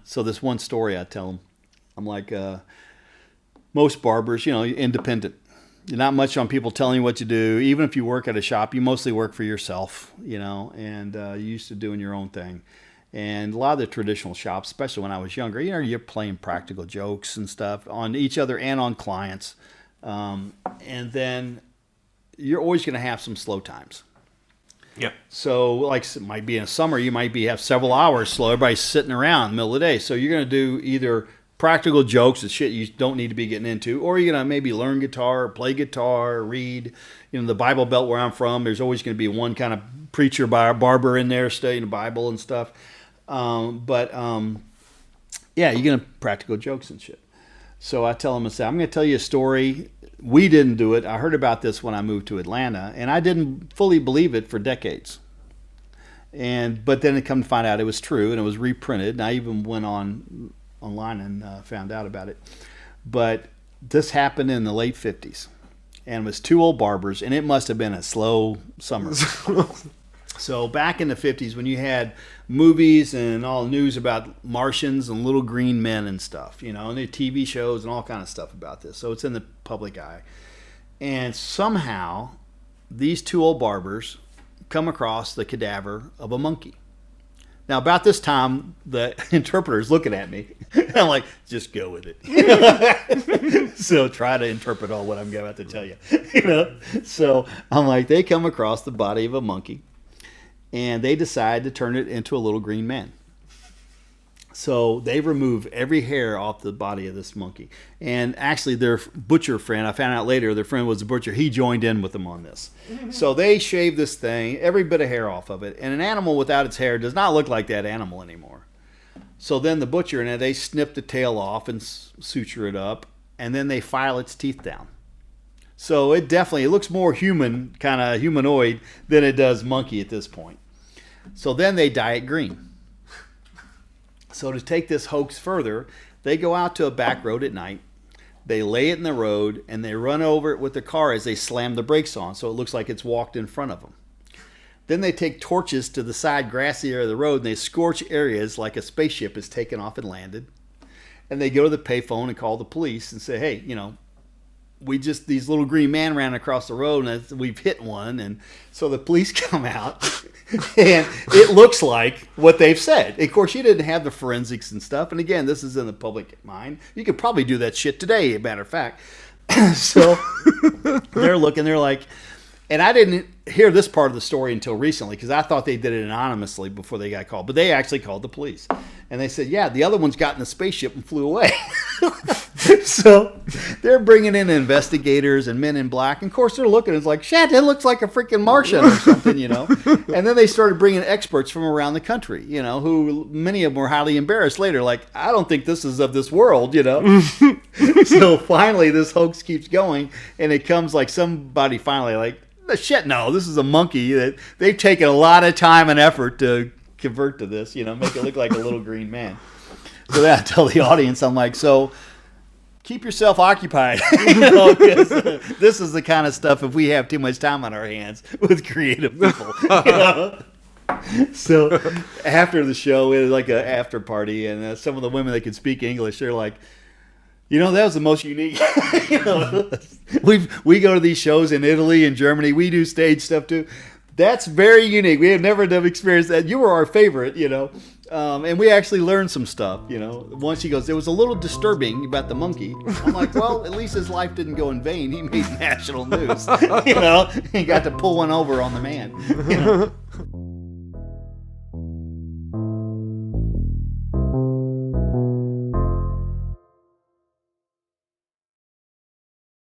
so this one story I tell them, I'm like, most barbers, independent. You're not much on people telling you what to do. Even if you work at a shop, you mostly work for yourself, and you're used to doing your own thing. And a lot of the traditional shops, especially when I was younger, you're playing practical jokes and stuff on each other and on clients. And then you're always going to have some slow times. Yeah. So, like, it might be in summer, you might have several hours slow. Everybody's sitting around in the middle of the day. So you're going to do either practical jokes, the shit you don't need to be getting into, or you're going to maybe learn guitar, play guitar, read. The Bible Belt where I'm from, there's always going to be one kind of preacher, barber in there studying the Bible and stuff. Yeah, you're going to practical jokes and shit. So I tell them, I'm going to tell you a story. We didn't do it. I heard about this when I moved to Atlanta, and I didn't fully believe it for decades. But then it come to find out it was true, and it was reprinted. And I even went online and found out about it. But this happened in the late 50s, and it was two old barbers, and it must have been a slow summer. So back in the 50s, when you had movies and all news about Martians and little green men and stuff, and the TV shows and all kind of stuff about this. So it's in the public eye. And somehow these two old barbers come across the cadaver of a monkey. Now, about this time, the interpreter's looking at me. And I'm like, just go with it. So try to interpret all what I'm about to tell you. So I'm like, they come across the body of a monkey. And they decide to turn it into a little green man. So they remove every hair off the body of this monkey. And actually their butcher friend, I found out later, their friend was a butcher. He joined in with them on this. So they shave this thing, every bit of hair off of it. And an animal without its hair does not look like that animal anymore. So then the butcher, and they snip the tail off and suture it up. And then they file its teeth down. So it looks more human, kind of humanoid, than it does monkey at this point. So then they dye it green. So to take this hoax further, they go out to a back road at night. They lay it in the road, and they run over it with the car as they slam the brakes on, so it looks like it's walked in front of them. Then they take torches to the side grassy area of the road, and they scorch areas like a spaceship is taken off and landed. And they go to the payphone and call the police and say, hey, these little green man ran across the road, and we've hit one. And so the police come out, and it looks like what they've said. Of course, you didn't have the forensics and stuff. And again, this is in the public mind. You could probably do that shit today, as a matter of fact. So they're looking, they're like, and I didn't hear this part of the story until recently because I thought they did it anonymously before they got called. But they actually called the police. And they said, yeah, the other one's got in the spaceship and flew away. So they're bringing in investigators and men in black. And of course, they're looking. It's like, shit, it looks like a freaking Martian or something, And then they started bringing experts from around the country, who many of them were highly embarrassed later. Like, I don't think this is of this world, So finally, this hoax keeps going. And it comes like somebody finally like, shit, no, this is a monkey that they've taken a lot of time and effort to convert to this, make it look like a little green man. So then I tell the audience, I'm like, so keep yourself occupied, 'cause, this is the kind of stuff if we have too much time on our hands with creative people. So after the show, it was like an after party, and some of the women that could speak English, they're like, that was the most unique. We go to these shows in Italy and Germany. We do stage stuff too. That's very unique. We have never experienced that. You were our favorite, and we actually learned some stuff, Once she goes, it was a little disturbing about the monkey. I'm like, well, at least his life didn't go in vain. He made national news, He got to pull one over on the man,